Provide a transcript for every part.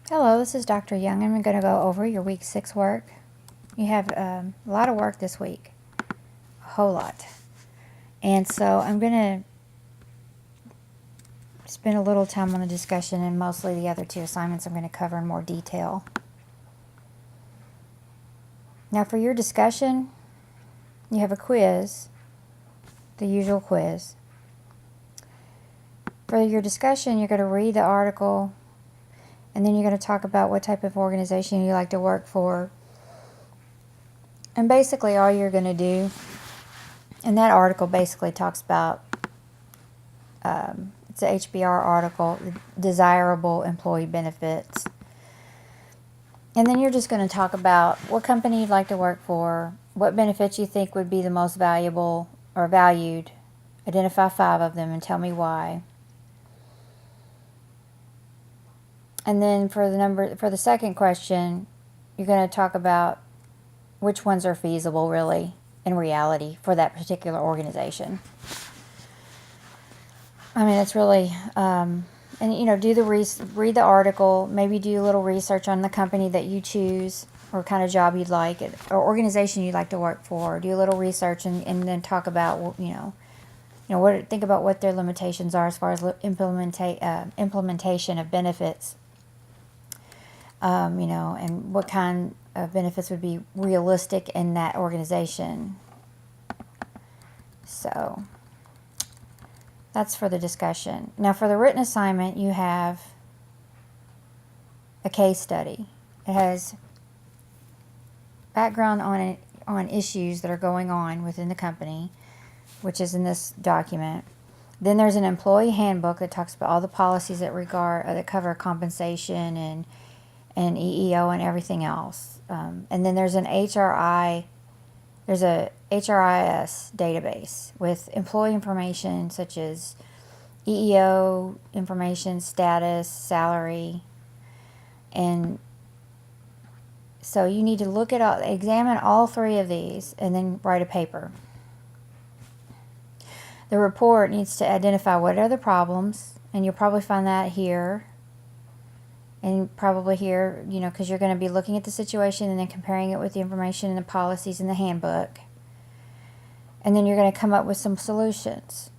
Hello, this is Dr. Young, and I'm going to go over your week 6 work. You have a lot of work this week, a whole lot. And so I'm going to spend a little time on a discussion, and mostly the other two assignments I'm going to cover in more detail. Now, for your discussion, you have a quiz, the usual quiz. For your discussion, you're going to read the article, and then you're going to talk about what type of organization you like to work for. And basically, all you're going to do, and that article basically talks about, it's an HBR article, desirable employee benefits. And then you're just going to talk about what company you'd like to work for, what benefits you think would be the most valuable or valued. Identify 5 of them and tell me why. And then for the second question, you're going to talk about which ones are feasible really in reality for that particular organization. I mean, it's really, and read the article, maybe do a little research on the company that you choose or kind of job you'd like, or organization you'd like to work for. Do a little research and then talk about, think about what their limitations are as far as implementation of benefits, and what kind of benefits would be realistic in that organization. So that's for the discussion. Now for the written assignment, you have a case study. It has background on issues that are going on within the company, which is in this document. Then there's an employee handbook that talks about all the policies that cover compensation and EEO and everything else. And then there's there's a HRIS database with employee information such as EEO information, status, salary, and so you need to examine all 3 of these and then write a paper. The report needs to identify what are the problems, and you'll probably find that here, and probably here, because you're going to be looking at the situation and then comparing it with the information and the policies in the handbook. And then you're going to come up with some solutions.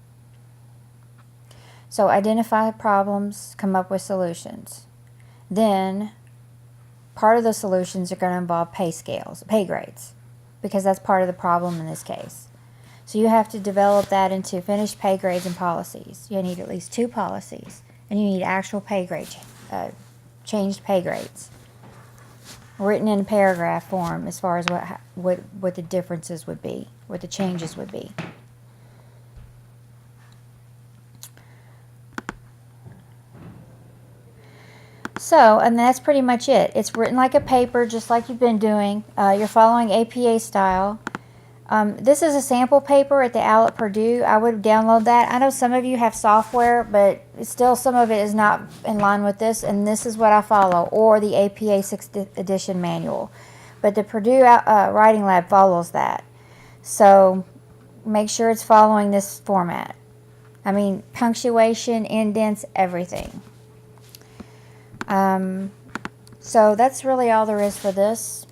So identify problems, come up with solutions. Then part of the solutions are going to involve pay grades, because that's part of the problem in this case. So you have to develop that into finished pay grades and policies. You need at least 2 policies, and you need actual pay grades, changed pay grades, written in paragraph form as far as what the differences would be, what the changes would be. So, and that's pretty much it. It's written like a paper, just like you've been doing. You're following APA style. This is a sample paper at the OWL at Purdue. I would download that. I know some of you have software, but still some of it is not in line with this, and this is what I follow, or the APA 6th edition manual. But the Purdue Writing Lab follows that. So make sure it's following this format. I mean, punctuation, indents, everything. So that's really all there is for this.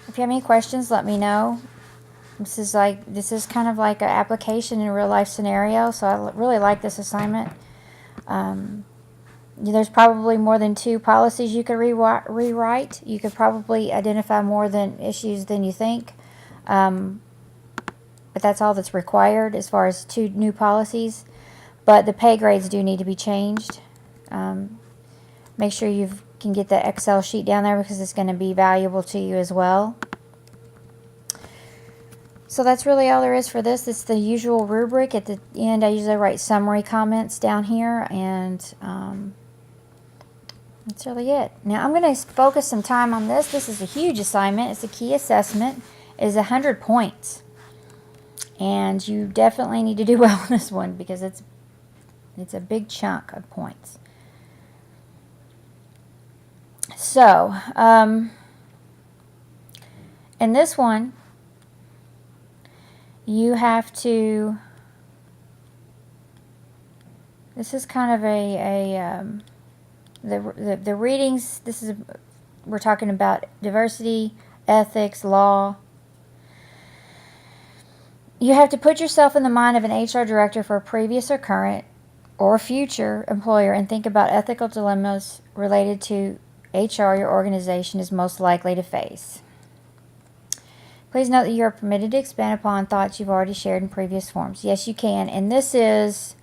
If you have any questions, let me know. This is kind of like an application in a real life scenario, so I really like this assignment. There's probably more than 2 policies you could rewrite. You could probably identify more than issues than you think. But that's all that's required as far as 2 new policies. But the pay grades do need to be changed. Make sure you can get the Excel sheet down there, because it's going to be valuable to you as well. So that's really all there is for this. It's the usual rubric. At the end, I usually write summary comments down here, and that's really it. Now I'm going to focus some time on this. This is a huge assignment. It's a key assessment. It is 100 points. And you definitely need to do well on this one, because it's a big chunk of points. So, in this one, you have to, this is kind of the readings, we're talking about diversity, ethics, law. You have to put yourself in the mind of an HR director for a previous or current or future employer and think about ethical dilemmas related to HR your organization is most likely to face. Please note that you are permitted to expand upon thoughts you've already shared in previous forms. Yes, you can. And this is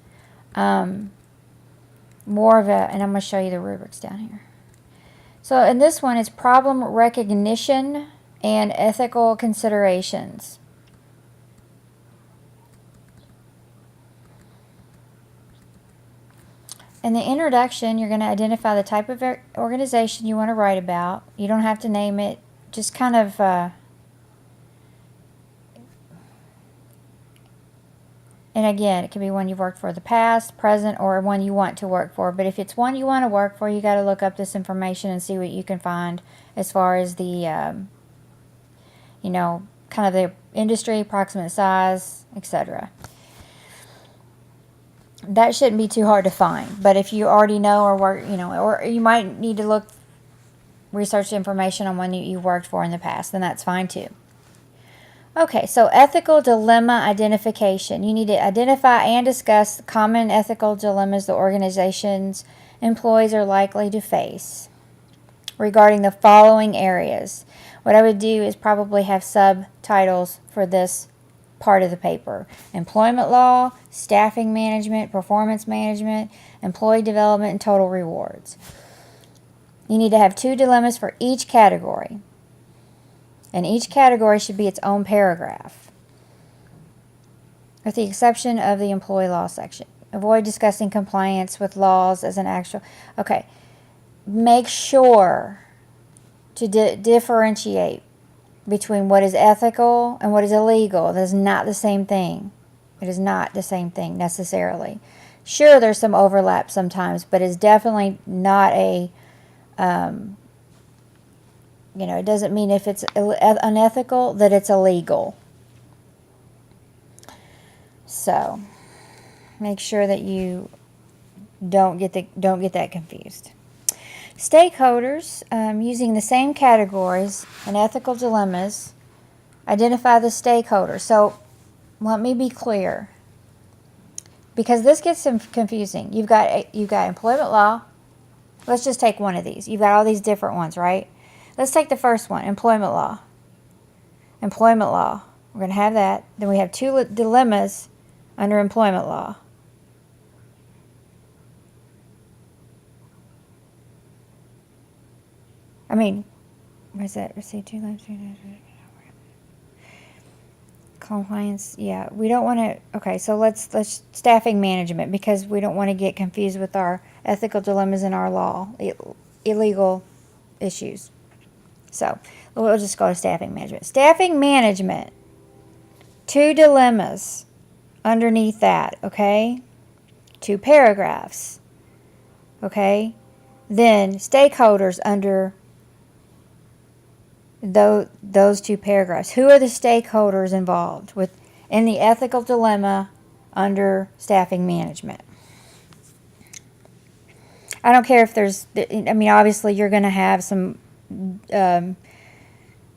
more of a, and I'm going to show you the rubrics down here. So in this one, it's problem recognition and ethical considerations. In the introduction, you're going to identify the type of organization you want to write about. You don't have to name it. Just kind of and again, it can be one you've worked for in the past, present, or one you want to work for. But if it's one you want to work for, you got to look up this information and see what you can find as far as the, you know, kind of the industry, approximate size, etc. That shouldn't be too hard to find. But if you already know or work, you know, or you might need to research information on one you worked for in the past, then that's fine too. Okay, so ethical dilemma identification. You need to identify and discuss common ethical dilemmas the organization's employees are likely to face regarding the following areas. What I would do is probably have subtitles for this part of the paper. Employment law, staffing management, performance management, employee development, and total rewards. You need to have 2 dilemmas for each category. And each category should be its own paragraph, with the exception of the employee law section. Avoid discussing compliance with laws as an actual... Okay, make sure to differentiate between what is ethical and what is illegal. That is not the same thing. It is not the same thing necessarily. Sure, there's some overlap sometimes, but it's definitely not a... you know, it doesn't mean if it's unethical that it's illegal. So, make sure that you don't get that confused. Stakeholders, using the same categories and ethical dilemmas, identify the stakeholders. So, let me be clear, because this gets confusing. You've got employment law. Let's just take one of these. You've got all these different ones, right? Let's take the first one, employment law. Employment law. We're going to have that. Then we have 2 dilemmas under employment law. I mean, where's that? Receive 2 dilemmas. Compliance. Yeah, we don't want to. Okay, so let's staffing management, because we don't want to get confused with our ethical dilemmas in our law, illegal issues. So, we'll just go to staffing management. Staffing management, 2 dilemmas underneath that, okay? 2 paragraphs, okay? Then, stakeholders under those 2 paragraphs. Who are the stakeholders involved in the ethical dilemma under staffing management? I don't care if there's, I mean, obviously you're going to have some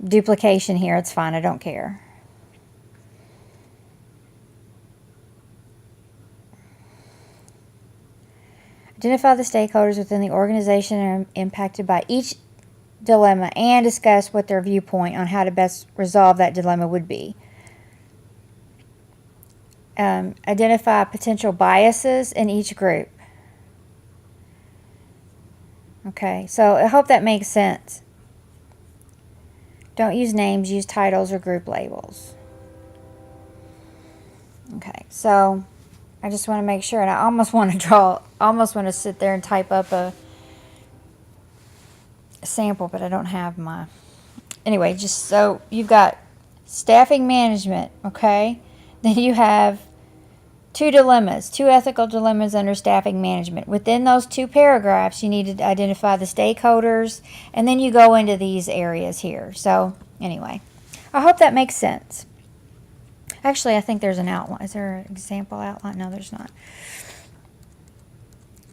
duplication here. It's fine. I don't care. Identify the stakeholders within the organization that are impacted by each dilemma and discuss what their viewpoint on how to best resolve that dilemma would be. Identify potential biases in each group. Okay, so I hope that makes sense. Don't use names, use titles or group labels. Okay, so I just want to make sure, and I almost want to sit there and type up a sample, but I don't have my... Anyway, just so you've got staffing management, okay? Then you have 2 dilemmas, 2 ethical dilemmas under staffing management. Within those 2 paragraphs, you need to identify the stakeholders, and then you go into these areas here. So, anyway, I hope that makes sense. Actually, I think there's an outline. Is there an example outline? No, there's not.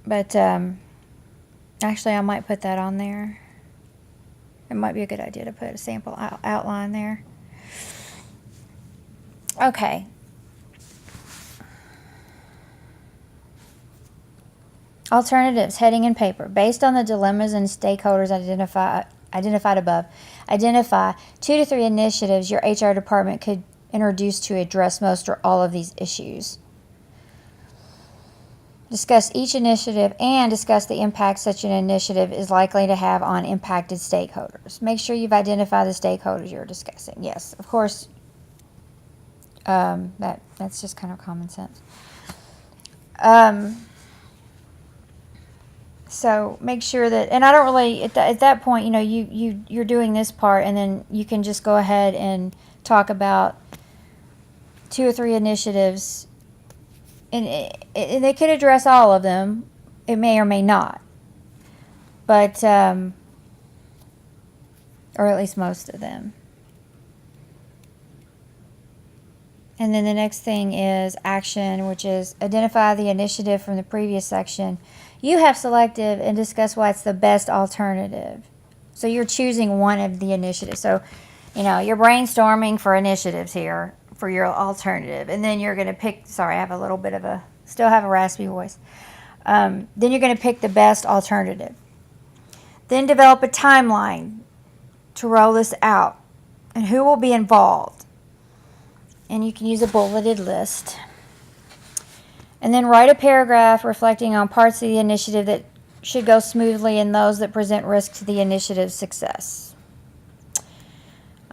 But I Actually, I might put that on there. It might be a good idea to put a sample outline there. Okay. Alternatives, heading and paper. Based on the dilemmas and stakeholders identified above, identify 2 to 3 initiatives your HR department could introduce to address most or all of these issues. Discuss each initiative and discuss the impact such an initiative is likely to have on impacted stakeholders. Make sure you've identified the stakeholders you're discussing. Yes, of course, that's just kind of common sense. So make sure that, and I don't really, at that point, you're doing this part, and then you can just go ahead and talk about 2 or 3 initiatives, and they could address all of them. It may or may not, but, or at least most of them. And then the next thing is action, which is identify the initiative from the previous section you have selected and discuss why it's the best alternative. So you're choosing one of the initiatives. So, you're brainstorming for initiatives here for your alternative. And then you're going to pick, sorry, I have a little bit of still have a raspy voice. Then you're going to pick the best alternative. Then develop a timeline to roll this out and who will be involved. And you can use a bulleted list. And then write a paragraph reflecting on parts of the initiative that should go smoothly and those that present risk to the initiative's success.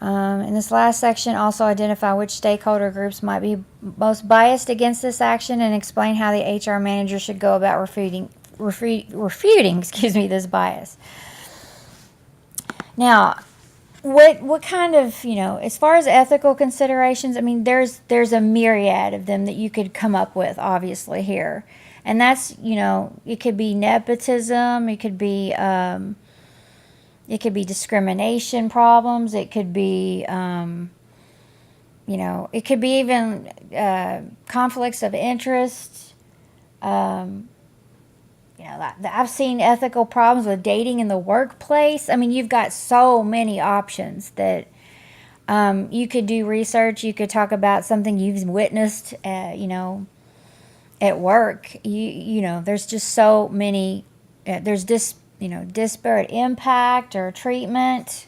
In this last section, also identify which stakeholder groups might be most biased against this action and explain how the HR manager should go about refuting this bias. Now, what kind of, as far as ethical considerations, I mean, there's a myriad of them that you could come up with, obviously, here. And that's, it could be nepotism, it could be discrimination problems, it could be, it could be even conflicts of interest. I've seen ethical problems with dating in the workplace. I mean, you've got so many options that you could do research. You could talk about something you've witnessed, at work. There's just so many. There's disparate impact or treatment.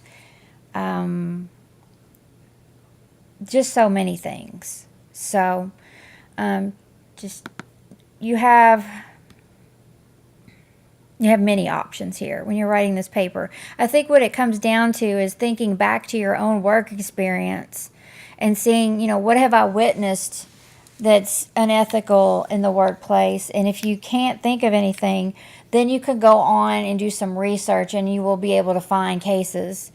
Just so many things. So, you have many options here when you're writing this paper. I think what it comes down to is thinking back to your own work experience and seeing, what have I witnessed that's unethical in the workplace. And if you can't think of anything, then you can go on and do some research and you will be able to find cases.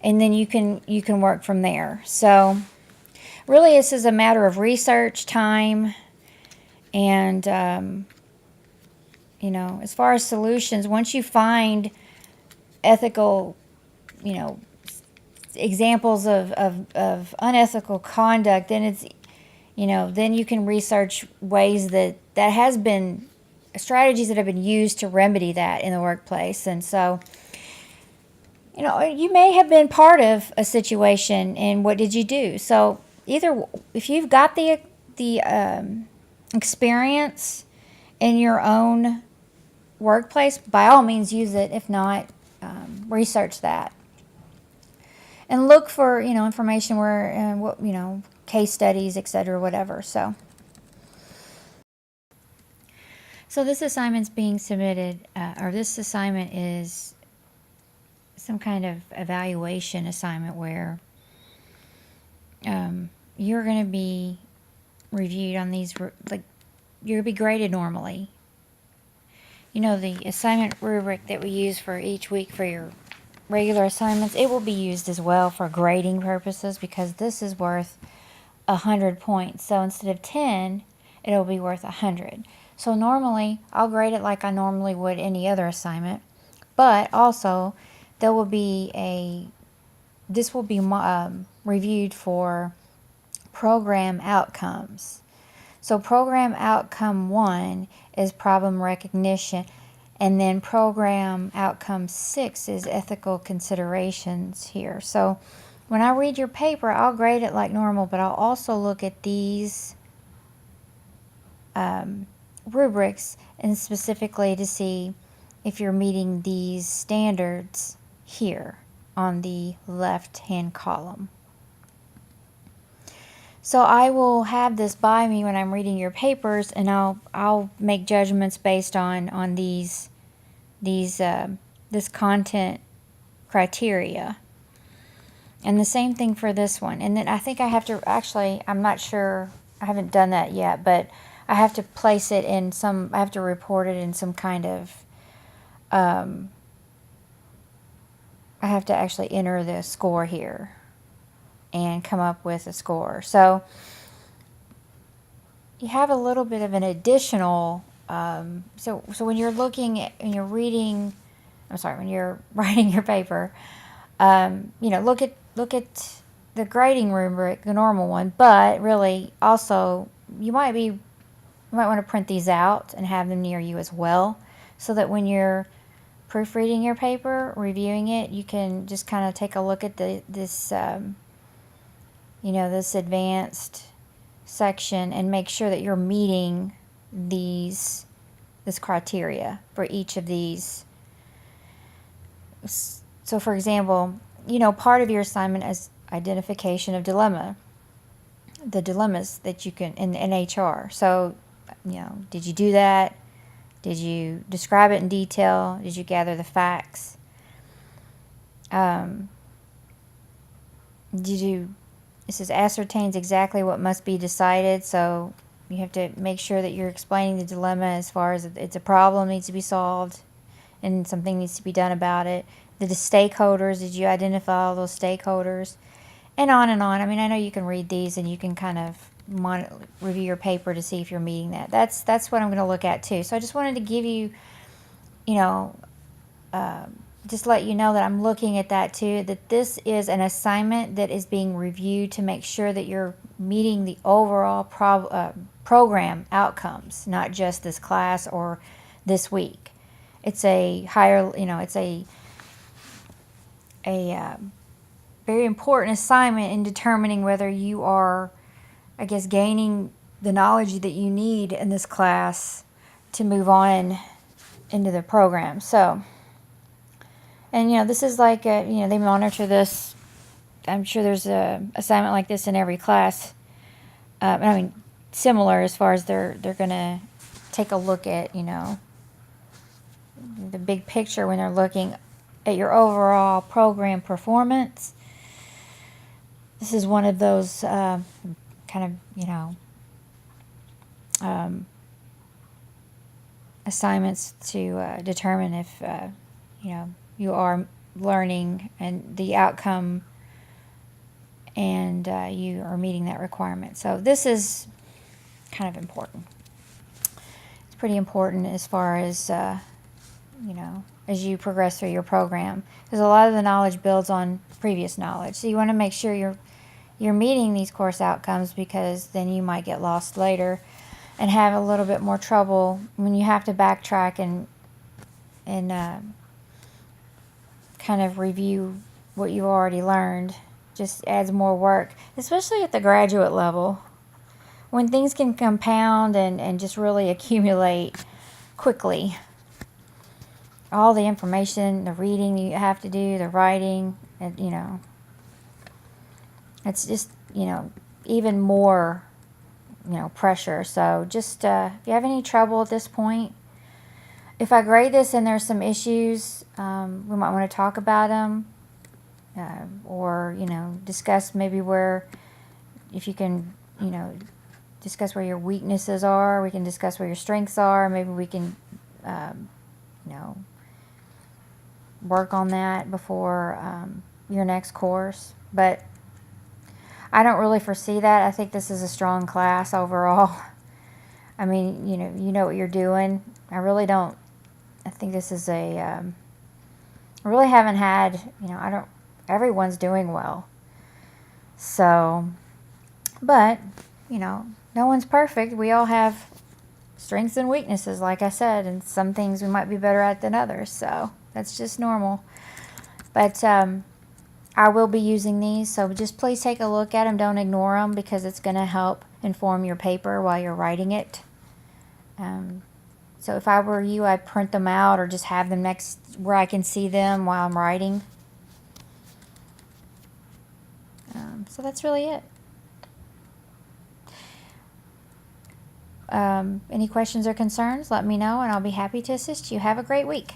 And then you can work from there. So really this is a matter of research, time, and as far as solutions, once you find ethical, examples of unethical conduct, then it's, then you can research ways that has been strategies that have been used to remedy that in the workplace. And so, you may have been part of a situation, and what did you do? So either if you've got the experience in your own workplace, by all means use it. If not, research that and look for information where case studies, etc., whatever. So this assignment's being submitted, or this assignment is some kind of evaluation assignment where you're going to be reviewed on these, like you're going to be graded normally. The assignment rubric that we use for each week for your regular assignments, it will be used as well for grading purposes because this is worth 100 points. So instead of 10, it'll be worth 100. So normally, I'll grade it like I normally would any other assignment, but also this will be reviewed for program outcomes. So program outcome 1 is problem recognition. And then program outcome 6 is ethical considerations here. So when I read your paper, I'll grade it like normal, but I'll also look at these rubrics, and specifically to see if you're meeting these standards here on the left-hand column. So I will have this by me when I'm reading your papers, and I'll make judgments based on this content criteria. And the same thing for this one. And then I think I have to, actually, I'm not sure, I haven't done that yet, but I have to place it in some, I have to report it in some kind of, I have to actually enter the score here and come up with a score. So you have a little bit of an additional, so when you're looking at, when you're reading, I'm sorry, when you're writing your paper, look at the grading rubric, the normal one, but really also you might want to print these out and have them near you as well, so that when you're proofreading your paper, reviewing it, you can just kind of take a look at this advanced section and make sure that you're meeting this criteria for each of these. So for example, part of your assignment is identification of the dilemmas that you can in HR. So, did you do that? Did you describe it in detail? Did you gather the facts? It says ascertains exactly what must be decided. So you have to make sure that you're explaining the dilemma as far as it's a problem needs to be solved and something needs to be done about it. The stakeholders, did you identify all those stakeholders? And on and on. I mean, I know you can read these and you can kind of review your paper to see if you're meeting that. That's what I'm going to look at too. So I just wanted to give you, just let you know that I'm looking at that too, that this is an assignment that is being reviewed to make sure that you're meeting the overall program outcomes, not just this class or this week. It's a higher, it's a very important assignment in determining whether you are, I guess, gaining the knowledge that you need in this class to move on into the program. So, and this is like, they monitor this. I'm sure there's a assignment like this in every class. I mean, similar as far as they're going to take a look at, the big picture when they're looking at your overall program performance. This is one of those kind of, assignments to determine if, you are learning and the outcome and you are meeting that requirement. So this is kind of important. It's pretty important as far as, as you progress through your program, because a lot of the knowledge builds on previous knowledge. So you want to make sure you're meeting these course outcomes, because then you might get lost later and have a little bit more trouble when you have to backtrack and kind of review what you already learned. Just adds more work, especially at the graduate level, when things can compound and just really accumulate quickly. All the information, the reading you have to do, the writing, and it's just, even more, pressure. So just, if you have any trouble at this point, if I grade this and there's some issues, we might want to talk about them, or, discuss maybe where, if you can, discuss where your weaknesses are. We can discuss where your strengths are. Maybe we can, work on that before your next course. But I don't really foresee that. I think this is a strong class overall. I mean, you know what you're doing. I really don't. I think this is I really haven't had, everyone's doing well. So, but, no one's perfect. We all have strengths and weaknesses, like I said, and some things we might be better at than others. So that's just normal. But I will be using these, so just please take a look at them. Don't ignore them because it's going to help inform your paper while you're writing it. So if I were you, I'd print them out or just have them next where I can see them while I'm writing. So that's really it. Any questions or concerns, let me know and I'll be happy to assist you. Have a great week.